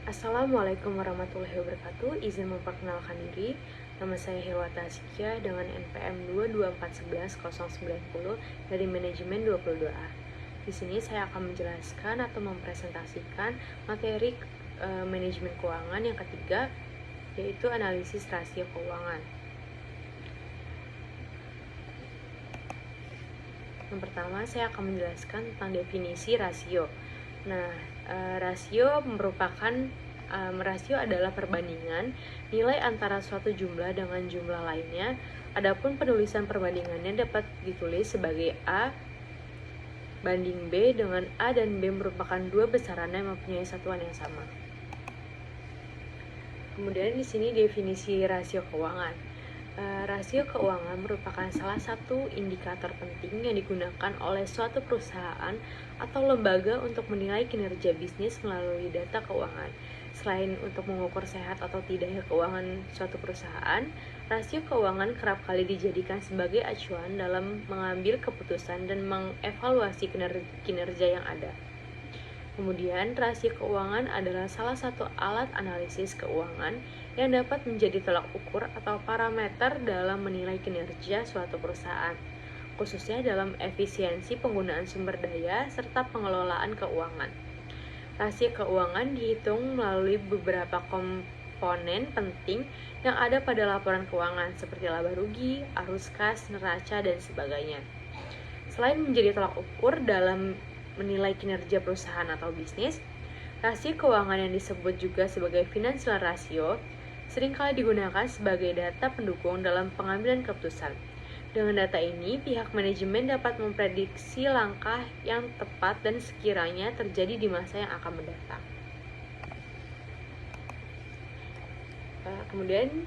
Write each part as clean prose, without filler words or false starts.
Assalamualaikum warahmatullahi wabarakatuh. Izin memperkenalkan diri. Nama saya Herwata Askia dengan NPM 224111090 dari Manajemen 22A. Di sini saya akan menjelaskan atau mempresentasikan materi manajemen keuangan yang ketiga, yaitu analisis rasio keuangan. Yang pertama, saya akan menjelaskan tentang definisi rasio. Nah, rasio adalah perbandingan nilai antara suatu jumlah dengan jumlah lainnya. Adapun penulisan perbandingannya dapat ditulis sebagai A banding B, dengan A dan B merupakan dua besaran yang mempunyai satuan yang sama. Kemudian di sini definisi rasio keuangan. Rasio keuangan merupakan salah satu indikator penting yang digunakan oleh suatu perusahaan atau lembaga untuk menilai kinerja bisnis melalui data keuangan. Selain untuk mengukur sehat atau tidaknya keuangan suatu perusahaan, rasio keuangan kerap kali dijadikan sebagai acuan dalam mengambil keputusan dan mengevaluasi kinerja yang ada. Kemudian, rasio keuangan adalah salah satu alat analisis keuangan yang dapat menjadi tolak ukur atau parameter dalam menilai kinerja suatu perusahaan, khususnya dalam efisiensi penggunaan sumber daya serta pengelolaan keuangan. Rasio keuangan dihitung melalui beberapa komponen penting yang ada pada laporan keuangan seperti laba rugi, arus kas, neraca, dan sebagainya. Selain menjadi tolak ukur dalam menilai kinerja perusahaan atau bisnis, rasio keuangan yang disebut juga sebagai financial ratio seringkali digunakan sebagai data pendukung dalam pengambilan keputusan. Dengan data ini, pihak manajemen dapat memprediksi langkah yang tepat dan sekiranya terjadi di masa yang akan mendatang. Kemudian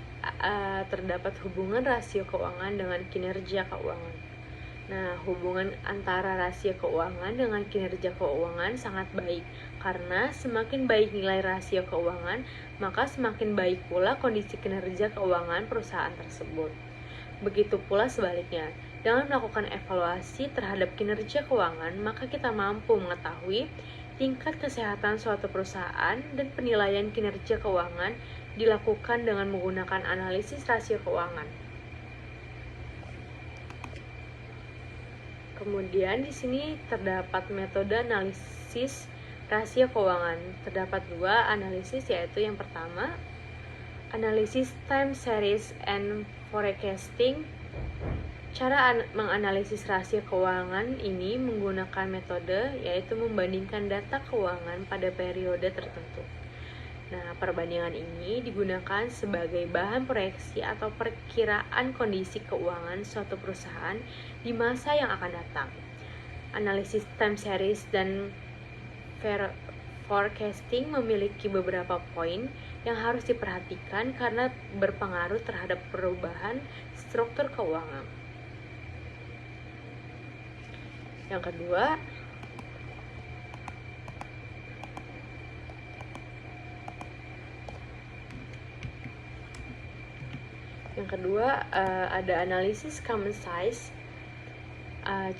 terdapat hubungan rasio keuangan dengan kinerja keuangan. Nah, hubungan antara rasio keuangan dengan kinerja keuangan sangat baik, karena semakin baik nilai rasio keuangan, maka semakin baik pula kondisi kinerja keuangan perusahaan tersebut. Begitu pula sebaliknya, dengan melakukan evaluasi terhadap kinerja keuangan, maka kita mampu mengetahui tingkat kesehatan suatu perusahaan, dan penilaian kinerja keuangan dilakukan dengan menggunakan analisis rasio keuangan. Kemudian di sini terdapat metode analisis rasio keuangan. Terdapat dua analisis, yaitu yang pertama, analisis time series and forecasting. Cara menganalisis rasio keuangan ini menggunakan metode yaitu membandingkan data keuangan pada periode tertentu. Nah, perbandingan ini digunakan sebagai bahan proyeksi atau perkiraan kondisi keuangan suatu perusahaan di masa yang akan datang. Analisis time series dan forecasting memiliki beberapa poin yang harus diperhatikan karena berpengaruh terhadap perubahan struktur keuangan. Yang kedua ada analisis common size.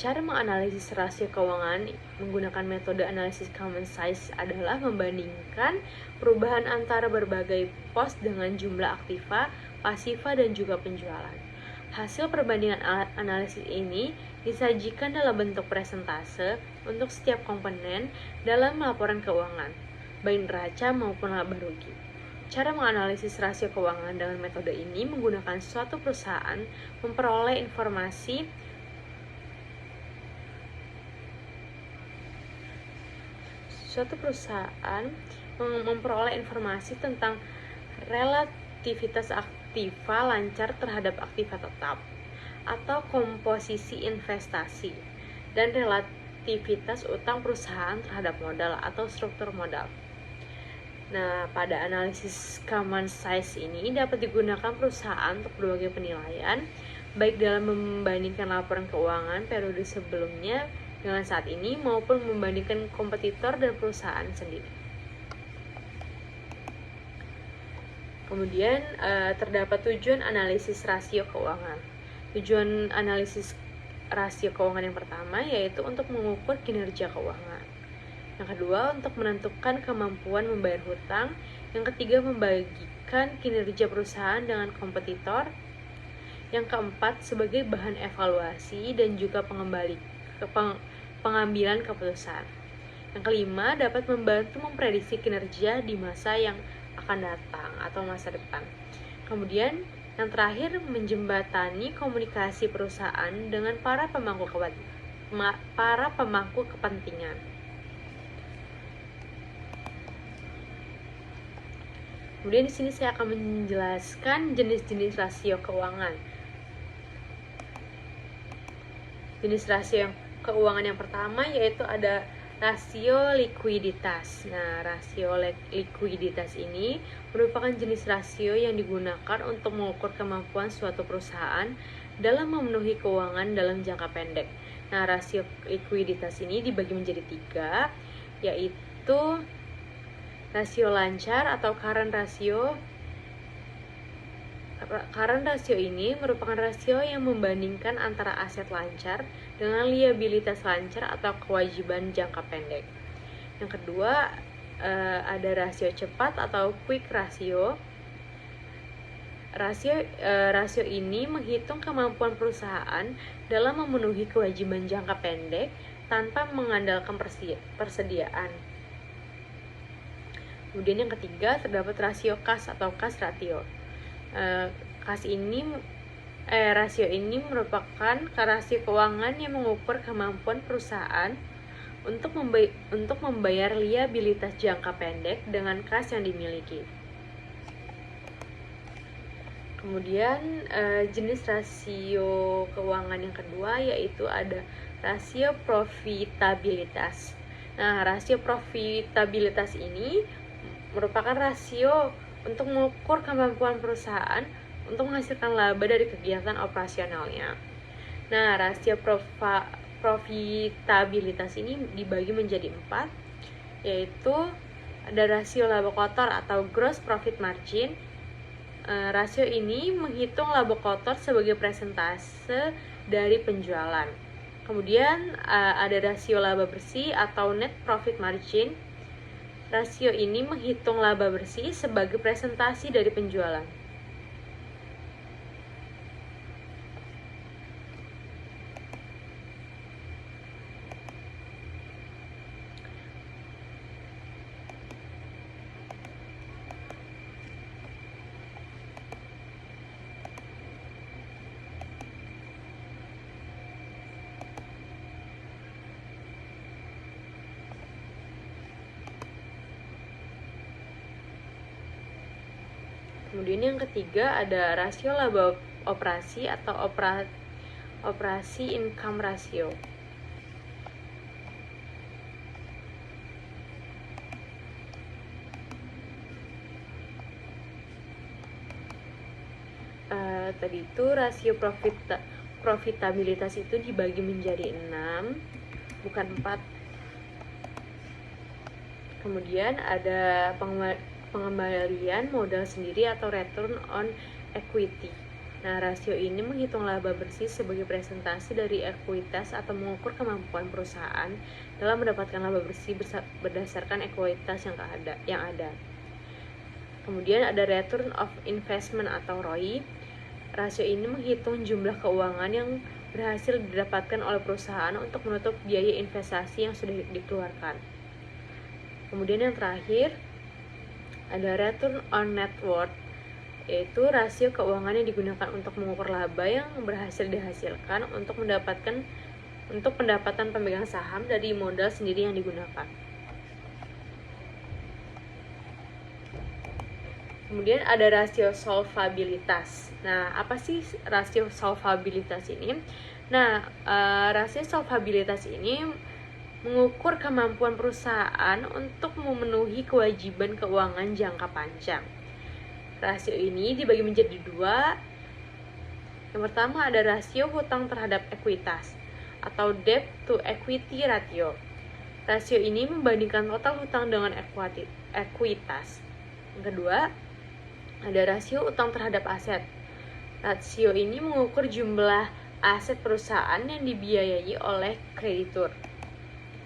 Cara menganalisis rasio keuangan menggunakan metode analisis common size adalah membandingkan perubahan antara berbagai pos dengan jumlah aktiva, pasiva, dan juga penjualan. Hasil perbandingan analisis ini disajikan dalam bentuk presentase untuk setiap komponen dalam laporan keuangan, baik neraca maupun laba rugi. Cara menganalisis rasio keuangan dengan metode ini menggunakan suatu perusahaan memperoleh informasi tentang relativitas aktiva lancar terhadap aktiva tetap atau komposisi investasi, dan relativitas utang perusahaan terhadap modal atau struktur modal. Nah, pada analisis common size ini dapat digunakan perusahaan untuk berbagai penilaian, baik dalam membandingkan laporan keuangan periode sebelumnya dengan saat ini maupun membandingkan kompetitor dan perusahaan sendiri. Kemudian terdapat tujuan analisis rasio keuangan. Tujuan analisis rasio keuangan yang pertama yaitu untuk mengukur kinerja keuangan. Yang kedua, untuk menentukan kemampuan membayar hutang. Yang ketiga, membagikan kinerja perusahaan dengan kompetitor. Yang keempat, sebagai bahan evaluasi dan juga pengambilan keputusan. Yang kelima, dapat membantu memprediksi kinerja di masa yang akan datang atau masa depan. Kemudian, yang terakhir, menjembatani komunikasi perusahaan dengan para pemangku kepentingan. Kemudian di sini saya akan menjelaskan jenis-jenis rasio keuangan. Jenis rasio keuangan yang pertama yaitu ada rasio likuiditas. Nah, rasio likuiditas ini merupakan jenis rasio yang digunakan untuk mengukur kemampuan suatu perusahaan dalam memenuhi keuangan dalam jangka pendek. Nah, rasio likuiditas ini dibagi menjadi 3, yaitu rasio lancar atau current ratio. Current ratio ini merupakan rasio yang membandingkan antara aset lancar dengan liabilitas lancar atau kewajiban jangka pendek. Yang kedua, ada rasio cepat atau quick ratio. Rasio ini menghitung kemampuan perusahaan dalam memenuhi kewajiban jangka pendek tanpa mengandalkan persediaan. Kemudian yang ketiga, terdapat rasio kas atau cash ratio. Rasio ini merupakan rasio keuangan yang mengukur kemampuan perusahaan untuk membayar liabilitas jangka pendek dengan kas yang dimiliki. Kemudian jenis rasio keuangan yang kedua yaitu ada rasio profitabilitas. Nah, rasio profitabilitas ini merupakan rasio untuk mengukur kemampuan perusahaan untuk menghasilkan laba dari kegiatan operasionalnya. Nah, rasio profitabilitas ini dibagi menjadi 4, yaitu ada rasio laba kotor atau gross profit margin. Rasio ini menghitung laba kotor sebagai persentase dari penjualan. Kemudian ada rasio laba bersih atau net profit margin. Rasio ini menghitung laba bersih sebagai presentasi dari penjualan. Kemudian yang ketiga ada rasio laba operasi atau operasi income ratio. Tadi itu rasio profitabilitas itu dibagi menjadi 6, bukan 4. Kemudian ada pengembalian modal sendiri atau return on equity. Nah, rasio ini menghitung laba bersih sebagai presentasi dari ekuitas atau mengukur kemampuan perusahaan dalam mendapatkan laba bersih berdasarkan ekuitas yang ada. Kemudian ada return of investment atau ROI. Rasio ini menghitung jumlah keuangan yang berhasil didapatkan oleh perusahaan untuk menutup biaya investasi yang sudah dikeluarkan. Kemudian yang terakhir ada return on net worth, yaitu rasio keuangan yang digunakan untuk mengukur laba yang berhasil dihasilkan untuk pendapatan pemegang saham dari modal sendiri yang digunakan. Kemudian ada rasio solvabilitas. Nah, apa sih rasio solvabilitas ini? Nah, rasio solvabilitas ini mengukur kemampuan perusahaan untuk memenuhi kewajiban keuangan jangka panjang. Rasio ini dibagi menjadi 2. Yang pertama ada rasio hutang terhadap ekuitas atau debt to equity ratio. Rasio ini membandingkan total hutang dengan ekuitas. Yang kedua ada rasio utang terhadap aset. Rasio ini mengukur jumlah aset perusahaan yang dibiayai oleh kreditur.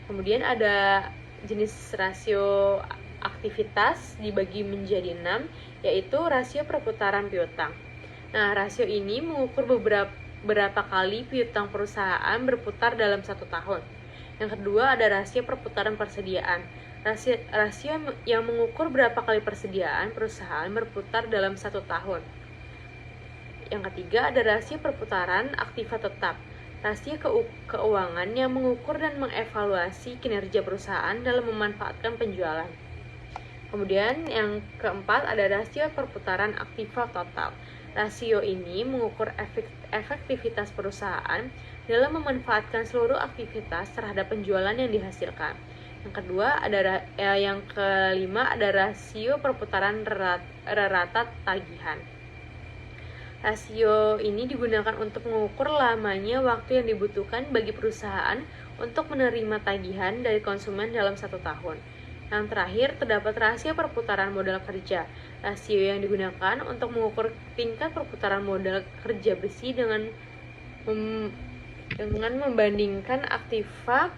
Kemudian ada jenis rasio aktivitas dibagi menjadi 6, yaitu rasio perputaran piutang. Nah, rasio ini mengukur berapa kali piutang perusahaan berputar dalam satu tahun. Yang kedua ada rasio perputaran persediaan. Rasio yang mengukur berapa kali persediaan perusahaan berputar dalam satu tahun. Yang ketiga ada rasio perputaran aktiva tetap. Rasio keuangan yang mengukur dan mengevaluasi kinerja perusahaan dalam memanfaatkan penjualan. Kemudian yang keempat ada rasio perputaran aktiva total. Rasio ini mengukur efektivitas perusahaan dalam memanfaatkan seluruh aktivitas terhadap penjualan yang dihasilkan. Yang kelima ada rasio perputaran rata tagihan. Rasio ini digunakan untuk mengukur lamanya waktu yang dibutuhkan bagi perusahaan untuk menerima tagihan dari konsumen dalam satu tahun. Yang terakhir, terdapat rasio perputaran modal kerja. Rasio yang digunakan untuk mengukur tingkat perputaran modal kerja bersih dengan membandingkan aktiva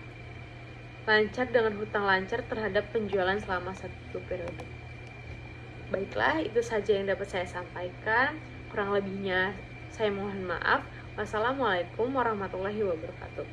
lancar dengan hutang lancar terhadap penjualan selama satu periode. Baiklah, itu saja yang dapat saya sampaikan. Kurang lebihnya saya mohon maaf. Wassalamualaikum warahmatullahi wabarakatuh.